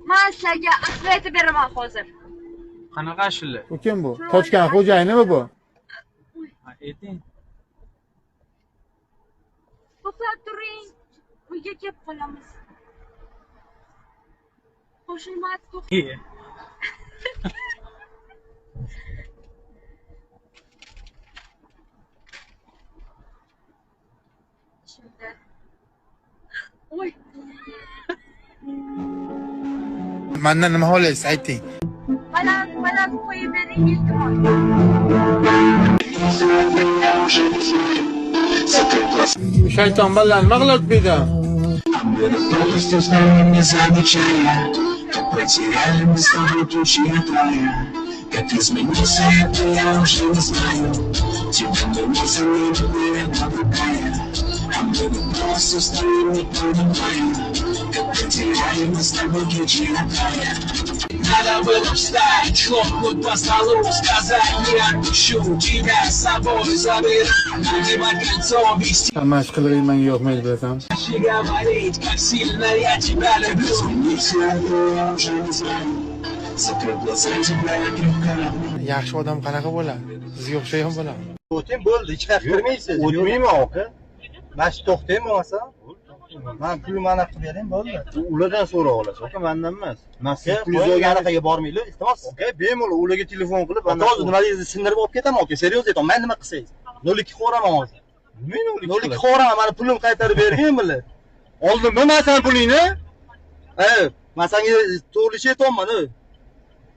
Men sizlarga asli aytib beraman hozir. Qanaqa ashula? Bu kim bu? Tochkan xo'jayinimi bu? Ayting. To'xtab turing. Uyga kelib qolamiz. Qo'shilmas to'xtab. Şimdi. Oy. Mendan nima xohlaysiz ayting. Baland qo'yib bering iltimos. Shayton bilan nima qilib beda? Потеряли мы с тобой ключи от рая. Как изменился это, я уже не знаю. Тебя мы не заметили, это другая. А мы просто стоим, не понимаем. Как потеряли мы с тобой ключи от рая. Надо было встать, хлопнуть по столу, сказать: не отпущу тебя с собой, забирай. Будем кольцо вести. Amash qilig'ing menga yoqmaydi bilasan. Говорить, как сильно я тебя люблю. Изменился это, я уже не знаю. Закрой глаза, тебя я крепко люблю. Yaxshi odam qanaqa bo'ladi? Sizga o'xshagan bo'ladi. O'ting bo'ldi, hech qayerga kirmaysiz. O'tmayman aka. Mana shu to'xtaymi bo'lmasa? Men pulni mana qilib bering bo'ldi. Ulardan so'ra olasiz, aka, mendan emas. Men siz pulingiz yo'qaniga bormaylik, iltimos. Aka, bemalol ularga telefon qilib, men hozir nimaligini sindirib olib ketaman, aka. Seriyoz aytaman, men nima qilsangiz? 02 qo'raman hozir. Nima 02 qo'raman, mana pulimni qaytarib bergin bilan. Oldin men san pulingni? Men senga to'g'richa aytayapman.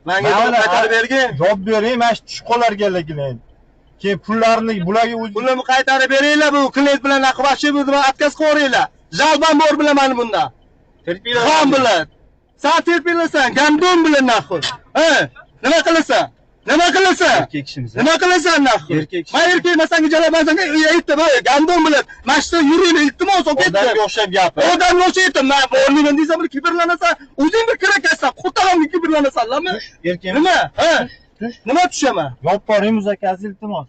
Menga qaytarib bergin. Javob bering, men tushib qolarganligini. Keyin pullarni bularga o'zi pulimni qaytarib beringlar, bu klient bilan aqvashib o'zim отказ qilinglar. Jalban bor bilaman bunda. Xon bilan. Sen terpilasan, gandon bilan naxur. Nima qilasan? Nima qilasan? Erkak kishimiz. Nima qilasan naxur? Men erkakman, senga jalaban senga aytdim, gandon bilan. Mashta yuring, iltimos, olib ketdim. Odamga o'xshab gapir. Odamga o'xshayapti. Men o'rnidan deysan, bir kibrlanasan, o'zing bir kirakasan, qo'tag'imga kibrlanasan-mi? Erkak. Nima? Nima tushaman? Yopib boring muzakasi, iltimos.